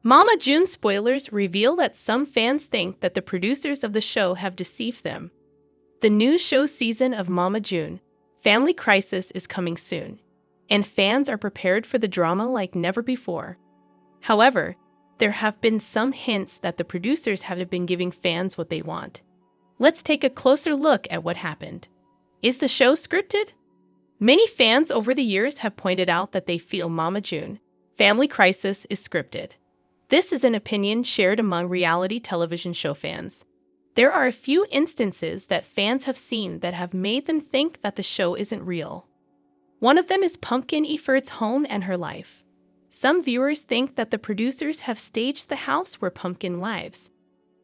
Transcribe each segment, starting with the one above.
Mama June spoilers reveal that some fans think that the producers of the show have deceived them. The new show season of Mama June, Family Crisis, is coming soon, and fans are prepared for the drama like never before. However, there have been some hints that the producers haven't been giving fans what they want. Let's take a closer look at what happened. Is the show scripted? Many fans over the years have pointed out that they feel Mama June, Family Crisis, is scripted. This is an opinion shared among reality television show fans. There are a few instances that fans have seen that have made them think that the show isn't real. One of them is Pumpkin Eford's home and her life. Some viewers think that the producers have staged the house where Pumpkin lives.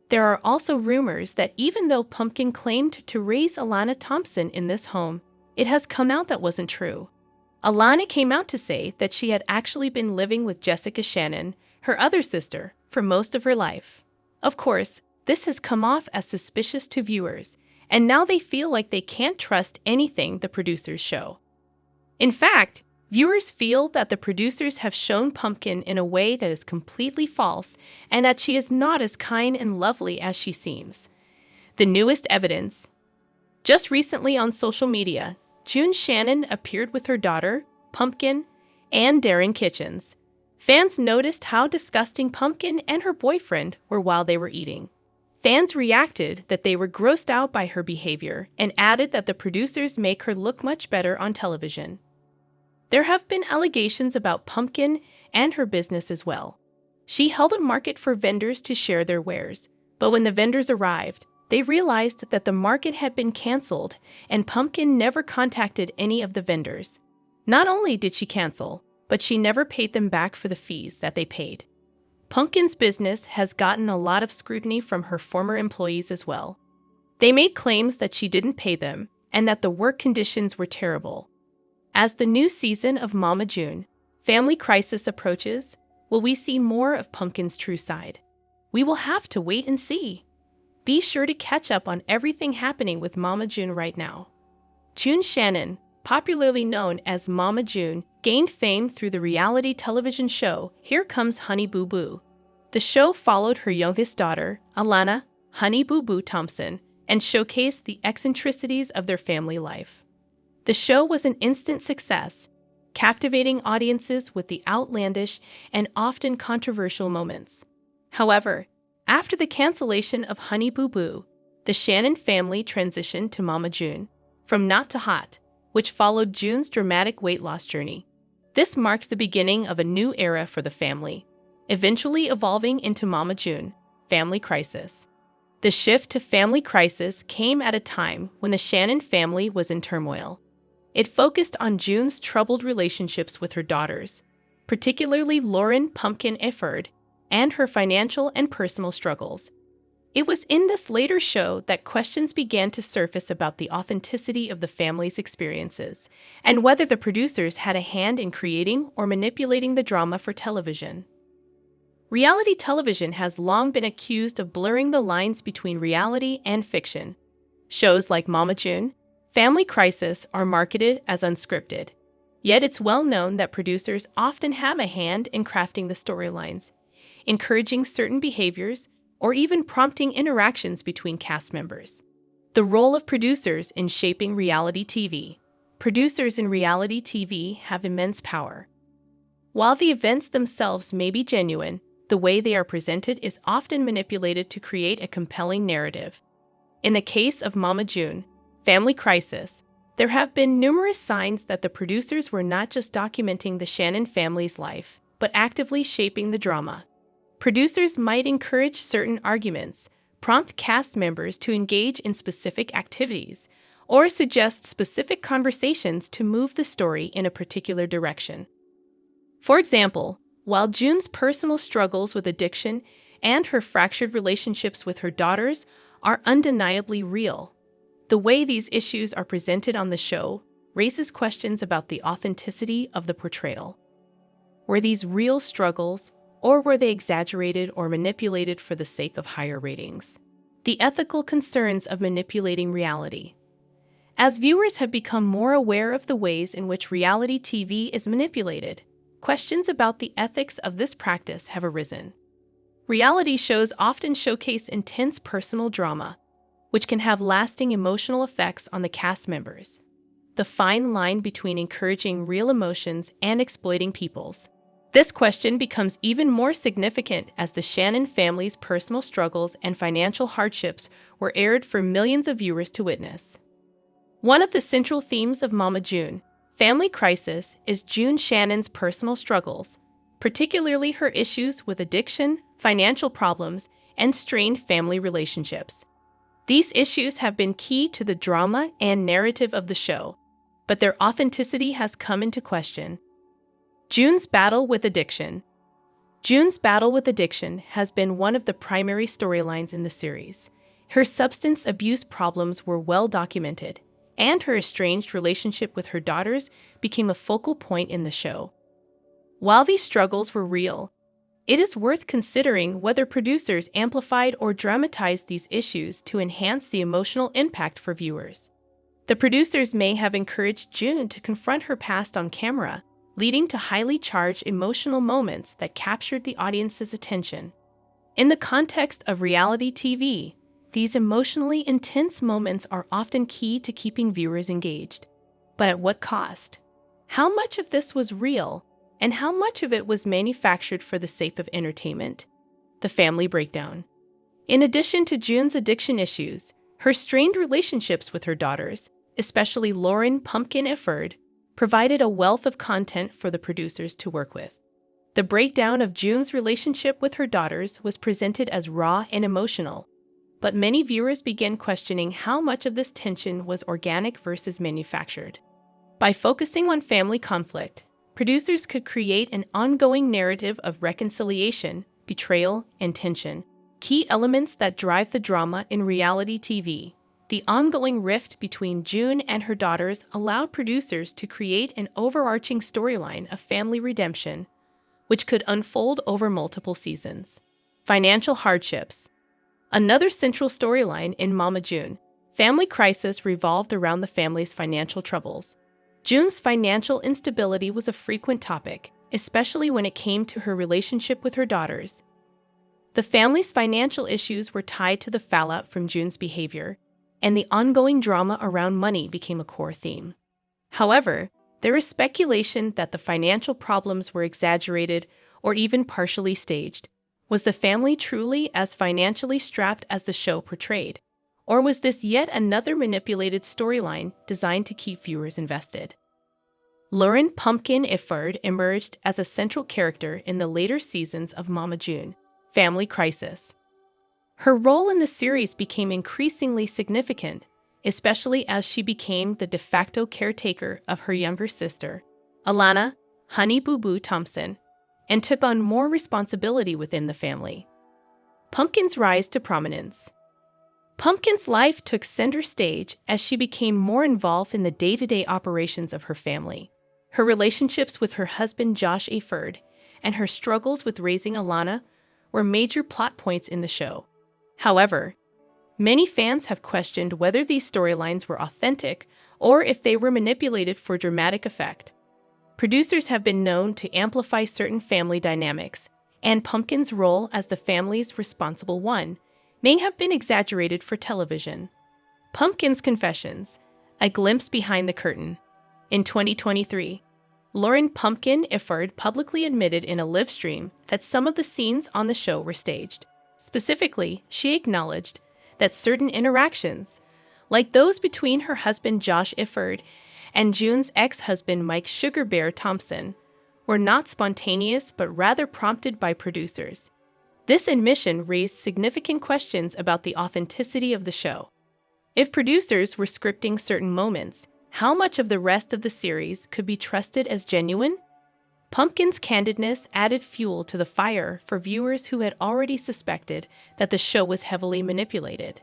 There are also rumors that even though Pumpkin claimed to raise Alana Thompson in this home, it has come out that wasn't true. Alana came out to say that she had actually been living with Jessica Shannon, her other sister, for most of her life. Of course, this has come off as suspicious to viewers, and now they feel like they can't trust anything the producers show. In fact, viewers feel that the producers have shown Pumpkin in a way that is completely false and that she is not as kind and lovely as she seems. The newest evidence. Just recently on social media, June Shannon appeared with her daughter, Pumpkin, and Darren Kitchens. Fans noticed how disgusting Pumpkin and her boyfriend were while they were eating. Fans reacted that they were grossed out by her behavior and added that the producers make her look much better on television. There have been allegations about Pumpkin and her business as well. She held a market for vendors to share their wares, but when the vendors arrived, they realized that the market had been canceled and Pumpkin never contacted any of the vendors. Not only did she cancel, but she never paid them back for the fees that they paid. Pumpkin's business has gotten a lot of scrutiny from her former employees as well. They made claims that she didn't pay them and that the work conditions were terrible. As the new season of Mama June, Family Crisis approaches, will we see more of Pumpkin's true side? We will have to wait and see. Be sure to catch up on everything happening with Mama June right now. June Shannon, popularly known as Mama June, gained fame through the reality television show Here Comes Honey Boo Boo. The show followed her youngest daughter, Alana, Honey Boo Boo Thompson, and showcased the eccentricities of their family life. The show was an instant success, captivating audiences with the outlandish and often controversial moments. However, after the cancellation of Honey Boo Boo, the Shannon family transitioned to Mama June, from not to hot, which followed June's dramatic weight loss journey. This marked the beginning of a new era for the family, eventually evolving into Mama June, Family Crisis. The shift to Family Crisis came at a time when the Shannon family was in turmoil. It focused on June's troubled relationships with her daughters, particularly Lauren Pumpkin Eford, and her financial and personal struggles. It was in this later show that questions began to surface about the authenticity of the family's experiences and whether the producers had a hand in creating or manipulating the drama for television. Reality television has long been accused of blurring the lines between reality and fiction. Shows like Mama June, Family Crisis are marketed as unscripted. Yet it's well known that producers often have a hand in crafting the storylines, encouraging certain behaviors, or even prompting interactions between cast members. The role of producers in shaping reality TV. Producers in reality TV have immense power. While the events themselves may be genuine, the way they are presented is often manipulated to create a compelling narrative. In the case of Mama June, Family Crisis, there have been numerous signs that the producers were not just documenting the Shannon family's life, but actively shaping the drama. Producers might encourage certain arguments, prompt cast members to engage in specific activities, or suggest specific conversations to move the story in a particular direction. For example, while June's personal struggles with addiction and her fractured relationships with her daughters are undeniably real, the way these issues are presented on the show raises questions about the authenticity of the portrayal. Were these real struggles, or were they exaggerated or manipulated for the sake of higher ratings? The ethical concerns of manipulating reality. As viewers have become more aware of the ways in which reality TV is manipulated, questions about the ethics of this practice have arisen. Reality shows often showcase intense personal drama, which can have lasting emotional effects on the cast members. The fine line between encouraging real emotions and exploiting people's. This question becomes even more significant as the Shannon family's personal struggles and financial hardships were aired for millions of viewers to witness. One of the central themes of Mama June, Family Crisis, is June Shannon's personal struggles, particularly her issues with addiction, financial problems, and strained family relationships. These issues have been key to the drama and narrative of the show, but their authenticity has come into question. June's battle with addiction. June's battle with addiction has been one of the primary storylines in the series. Her substance abuse problems were well documented, and her estranged relationship with her daughters became a focal point in the show. While these struggles were real, it is worth considering whether producers amplified or dramatized these issues to enhance the emotional impact for viewers. The producers may have encouraged June to confront her past on camera, leading to highly charged emotional moments that captured the audience's attention. In the context of reality TV, these emotionally intense moments are often key to keeping viewers engaged. But at what cost? How much of this was real, and how much of it was manufactured for the sake of entertainment? The family breakdown. In addition to June's addiction issues, her strained relationships with her daughters, especially Lauren "Pumpkin" Ifford, provided a wealth of content for the producers to work with. The breakdown of June's relationship with her daughters was presented as raw and emotional, but many viewers began questioning how much of this tension was organic versus manufactured. By focusing on family conflict, producers could create an ongoing narrative of reconciliation, betrayal, and tension, key elements that drive the drama in reality TV. The ongoing rift between June and her daughters allowed producers to create an overarching storyline of family redemption, which could unfold over multiple seasons. Financial hardships. Another central storyline in Mama June, Family Crisis, revolved around the family's financial troubles. June's financial instability was a frequent topic, especially when it came to her relationship with her daughters. The family's financial issues were tied to the fallout from June's behavior, and the ongoing drama around money became a core theme. However, there is speculation that the financial problems were exaggerated or even partially staged. Was the family truly as financially strapped as the show portrayed? Or was this yet another manipulated storyline designed to keep viewers invested? Lauren "Pumpkin" Ifford emerged as a central character in the later seasons of Mama June, Family Crisis. Her role in the series became increasingly significant, especially as she became the de facto caretaker of her younger sister, Alana "Honey Boo Boo" Thompson, and took on more responsibility within the family. Pumpkin's rise to prominence. Pumpkin's life took center stage as she became more involved in the day-to-day operations of her family. Her relationships with her husband Josh Ifford and her struggles with raising Alana were major plot points in the show. However, many fans have questioned whether these storylines were authentic or if they were manipulated for dramatic effect. Producers have been known to amplify certain family dynamics, and Pumpkin's role as the family's responsible one may have been exaggerated for television. Pumpkin's Confessions, a glimpse behind the curtain. In 2023, Lauren "Pumpkin" Ifford publicly admitted in a live stream that some of the scenes on the show were staged. Specifically, she acknowledged that certain interactions, like those between her husband Josh Ifford and June's ex-husband Mike "Sugar Bear" Thompson, were not spontaneous but rather prompted by producers. This admission raised significant questions about the authenticity of the show. If producers were scripting certain moments, how much of the rest of the series could be trusted as genuine? Pumpkin's candidness added fuel to the fire for viewers who had already suspected that the show was heavily manipulated.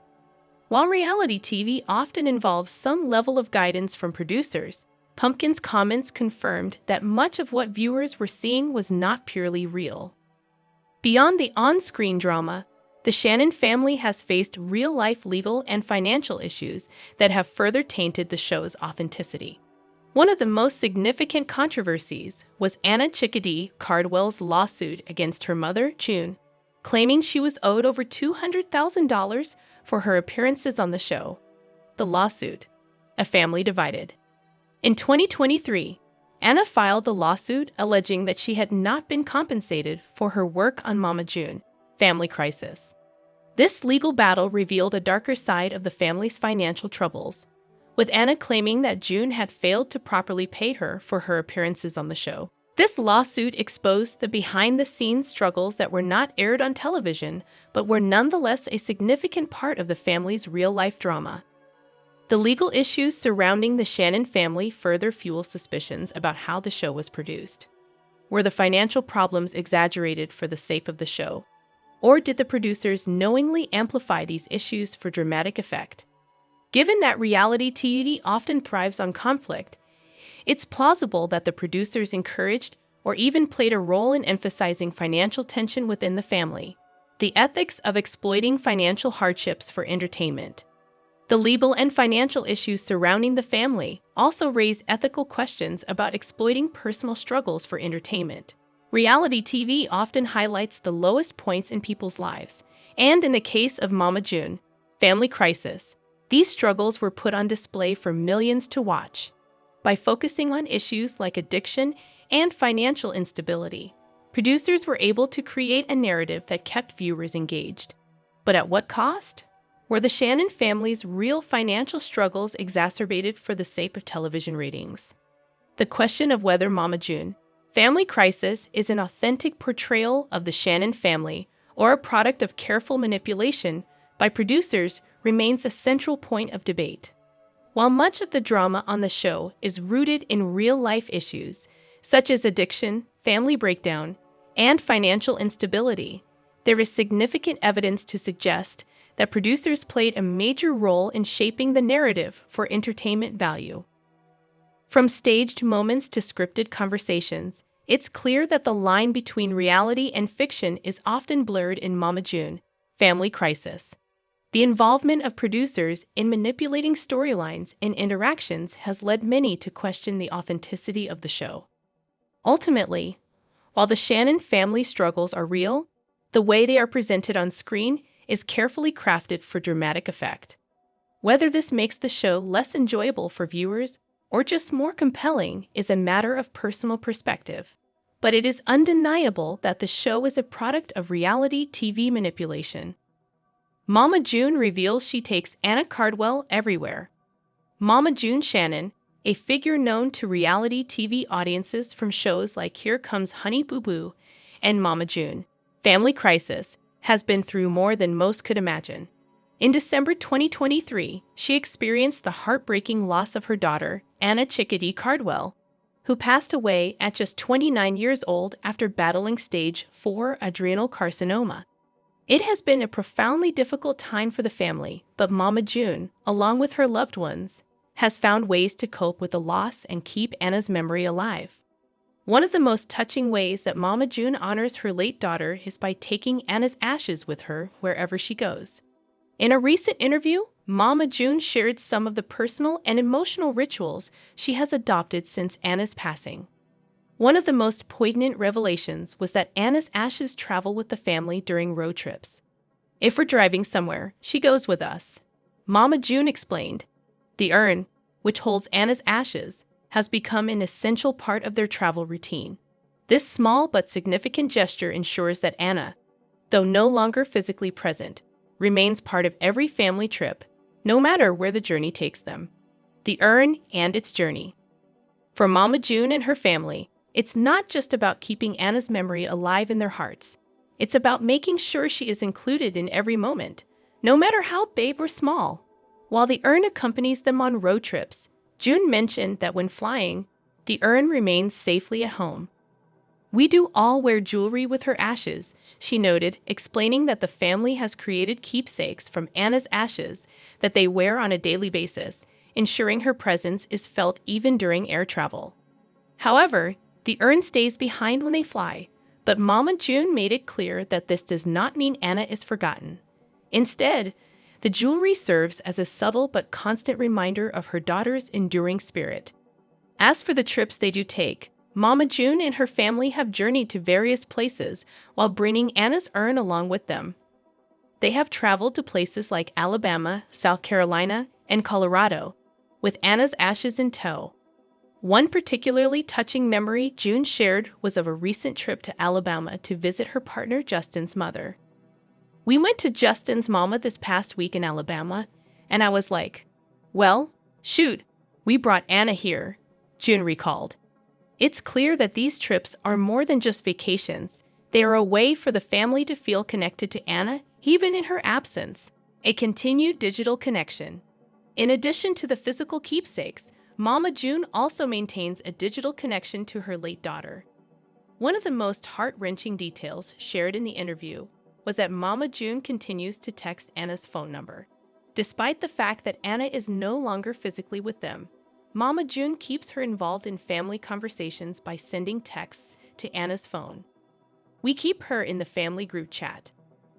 While reality TV often involves some level of guidance from producers, Pumpkin's comments confirmed that much of what viewers were seeing was not purely real. Beyond the on-screen drama, the Shannon family has faced real-life legal and financial issues that have further tainted the show's authenticity. One of the most significant controversies was Anna Chickadee Cardwell's lawsuit against her mother, June. claiming she was owed over $200,000 for her appearances on the show. The lawsuit: a family divided. In 2023, Anna filed the lawsuit alleging that she had not been compensated for her work on Mama June, family crisis. This legal battle revealed a darker side of the family's financial troubles, with Anna claiming that June had failed to properly pay her for her appearances on the show. This lawsuit exposed the behind-the-scenes struggles that were not aired on television, but were nonetheless a significant part of the family's real-life drama. The legal issues surrounding the Shannon family further fuel suspicions about how the show was produced. Were the financial problems exaggerated for the sake of the show? Or did the producers knowingly amplify these issues for dramatic effect? Given that reality TV often thrives on conflict, it's plausible that the producers encouraged or even played a role in emphasizing financial tension within the family. The ethics of exploiting financial hardships for entertainment. The legal and financial issues surrounding the family also raise ethical questions about exploiting personal struggles for entertainment. Reality TV often highlights the lowest points in people's lives, and in the case of Mama June, family crisis, these struggles were put on display for millions to watch. By focusing on issues like addiction and financial instability, producers were able to create a narrative that kept viewers engaged. But at what cost? Were the Shannon family's real financial struggles exacerbated for the sake of television ratings? The question of whether Mama June, family crisis is an authentic portrayal of the Shannon family or a product of careful manipulation by producers remains a central point of debate. While much of the drama on the show is rooted in real-life issues, such as addiction, family breakdown, and financial instability, there is significant evidence to suggest that producers played a major role in shaping the narrative for entertainment value. From staged moments to scripted conversations, it's clear that the line between reality and fiction is often blurred in Mama June, family crisis. The involvement of producers in manipulating storylines and interactions has led many to question the authenticity of the show. Ultimately, while the Shannon family struggles are real, the way they are presented on screen is carefully crafted for dramatic effect. Whether this makes the show less enjoyable for viewers or just more compelling is a matter of personal perspective. But it is undeniable that the show is a product of reality TV manipulation. Mama June reveals she takes Anna Cardwell everywhere. Mama June Shannon, a figure known to reality TV audiences from shows like Here Comes Honey Boo Boo and Mama June, Family Crisis, has been through more than most could imagine. In December 2023, she experienced the heartbreaking loss of her daughter, Anna Chickadee Cardwell, who passed away at just 29 years old after battling stage 4 adrenal carcinoma. It has been a profoundly difficult time for the family, but Mama June, along with her loved ones, has found ways to cope with the loss and keep Anna's memory alive. One of the most touching ways that Mama June honors her late daughter is by taking Anna's ashes with her wherever she goes. In a recent interview, Mama June shared some of the personal and emotional rituals she has adopted since Anna's passing. One of the most poignant revelations was that Anna's ashes travel with the family during road trips. If we're driving somewhere, she goes with us. Mama June explained. The urn, which holds Anna's ashes, has become an essential part of their travel routine. This small but significant gesture ensures that Anna, though no longer physically present, remains part of every family trip, no matter where the journey takes them. The urn and its journey. For Mama June and her family, it's not just about keeping Anna's memory alive in their hearts. It's about making sure she is included in every moment, no matter how big or small. While the urn accompanies them on road trips, June mentioned that when flying, the urn remains safely at home. We do all wear jewelry with her ashes, she noted, explaining that the family has created keepsakes from Anna's ashes that they wear on a daily basis, ensuring her presence is felt even during air travel. However, the urn stays behind when they fly, but Mama June made it clear that this does not mean Anna is forgotten. Instead, the jewelry serves as a subtle but constant reminder of her daughter's enduring spirit. As for the trips they do take, Mama June and her family have journeyed to various places while bringing Anna's urn along with them. They have traveled to places like Alabama, South Carolina, and Colorado, with Anna's ashes in tow. One particularly touching memory June shared was of a recent trip to Alabama to visit her partner Justin's mother. "We went to Justin's mama this past week in Alabama, and I was like, well, shoot, we brought Anna here," June recalled. It's clear that these trips are more than just vacations. They are a way for the family to feel connected to Anna, even in her absence. A continued digital connection. In addition to the physical keepsakes, Mama June also maintains a digital connection to her late daughter. One of the most heart-wrenching details shared in the interview was that Mama June continues to text Anna's phone number. Despite the fact that Anna is no longer physically with them, Mama June keeps her involved in family conversations by sending texts to Anna's phone. "We keep her in the family group chat,"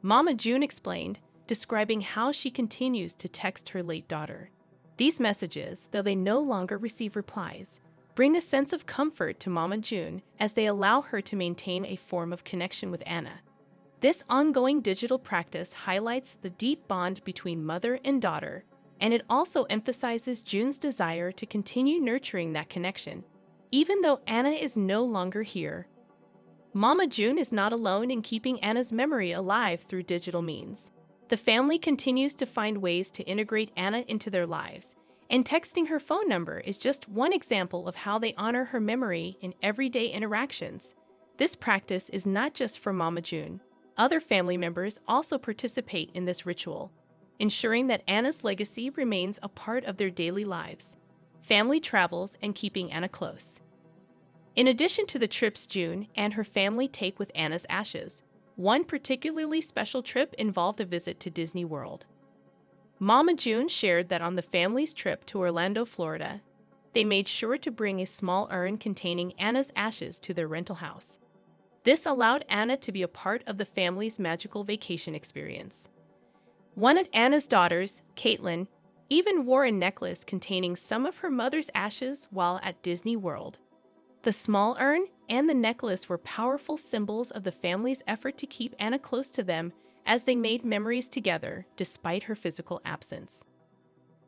Mama June explained, describing how she continues to text her late daughter. These messages, though they no longer receive replies, bring a sense of comfort to Mama June as they allow her to maintain a form of connection with Anna. This ongoing digital practice highlights the deep bond between mother and daughter, and it also emphasizes June's desire to continue nurturing that connection, even though Anna is no longer here. Mama June is not alone in keeping Anna's memory alive through digital means. The family continues to find ways to integrate Anna into their lives, and texting her phone number is just one example of how they honor her memory in everyday interactions. This practice is not just for Mama June. Other family members also participate in this ritual, ensuring that Anna's legacy remains a part of their daily lives. Family travels and keeping Anna close. In addition to the trips June and her family take with Anna's ashes, one particularly special trip involved a visit to Disney World. Mama June shared that on the family's trip to Orlando, Florida, they made sure to bring a small urn containing Anna's ashes to their rental house. This allowed Anna to be a part of the family's magical vacation experience. One of Anna's daughters, Caitlin, even wore a necklace containing some of her mother's ashes while at Disney World. The small urn and the necklace were powerful symbols of the family's effort to keep Anna close to them as they made memories together despite her physical absence.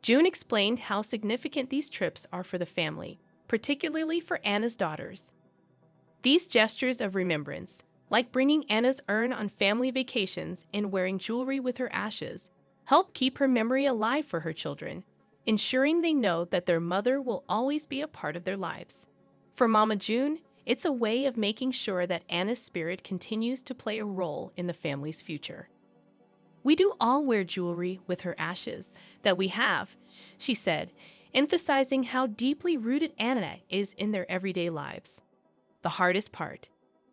June explained how significant these trips are for the family, particularly for Anna's daughters. These gestures of remembrance, like bringing Anna's urn on family vacations and wearing jewelry with her ashes, help keep her memory alive for her children, ensuring they know that their mother will always be a part of their lives. For Mama June, it's a way of making sure that Anna's spirit continues to play a role in the family's future. "We do all wear jewelry with her ashes that we have," she said, emphasizing how deeply rooted Anna is in their everyday lives. The hardest part: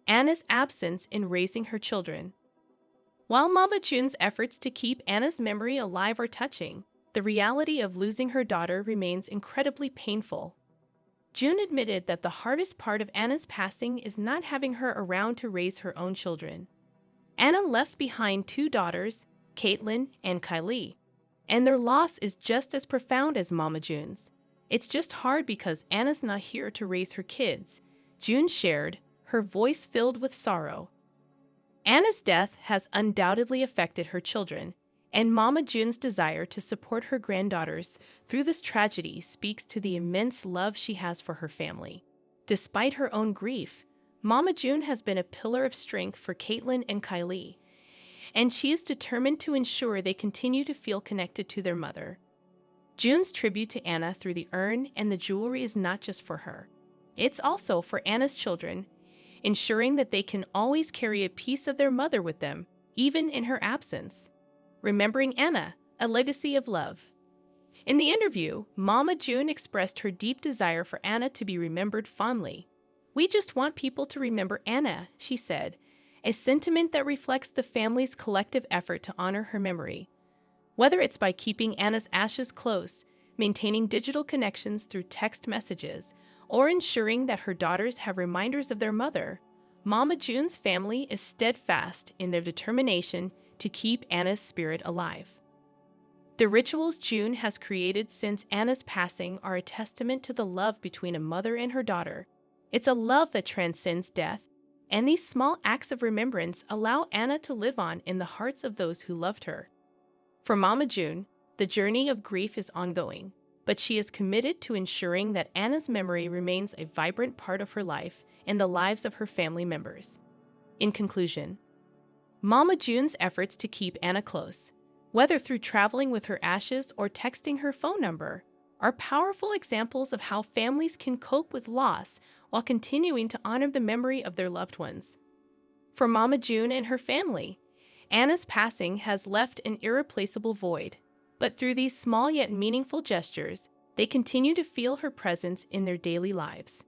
Anna's absence in raising her children. While Mama June's efforts to keep Anna's memory alive are touching, the reality of losing her daughter remains incredibly painful. June admitted that the hardest part of Anna's passing is not having her around to raise her own children. Anna left behind 2 daughters, Caitlin and Kylie, and their loss is just as profound as Mama June's. "It's just hard because Anna's not here to raise her kids," June shared, her voice filled with sorrow. Anna's death has undoubtedly affected her children, and Mama June's desire to support her granddaughters through this tragedy speaks to the immense love she has for her family. Despite her own grief, Mama June has been a pillar of strength for Caitlin and Kylie, and she is determined to ensure they continue to feel connected to their mother. June's tribute to Anna through the urn and the jewelry is not just for her. It's also for Anna's children, ensuring that they can always carry a piece of their mother with them, even in her absence. Remembering Anna, a legacy of love. In the interview, Mama June expressed her deep desire for Anna to be remembered fondly. "We just want people to remember Anna," she said, a sentiment that reflects the family's collective effort to honor her memory. Whether it's by keeping Anna's ashes close, maintaining digital connections through text messages, or ensuring that her daughters have reminders of their mother, Mama June's family is steadfast in their determination to keep Anna's spirit alive. The rituals June has created since Anna's passing are a testament to the love between a mother and her daughter, It's a love that transcends death, and these small acts of remembrance allow Anna to live on in the hearts of those who loved her. For Mama June, the journey of grief is ongoing, but she is committed to ensuring that Anna's memory remains a vibrant part of her life and the lives of her family members. In conclusion, Mama June's efforts to keep Anna close, whether through traveling with her ashes or texting her phone number, are powerful examples of how families can cope with loss while continuing to honor the memory of their loved ones. For Mama June and her family, Anna's passing has left an irreplaceable void, but through these small yet meaningful gestures, they continue to feel her presence in their daily lives.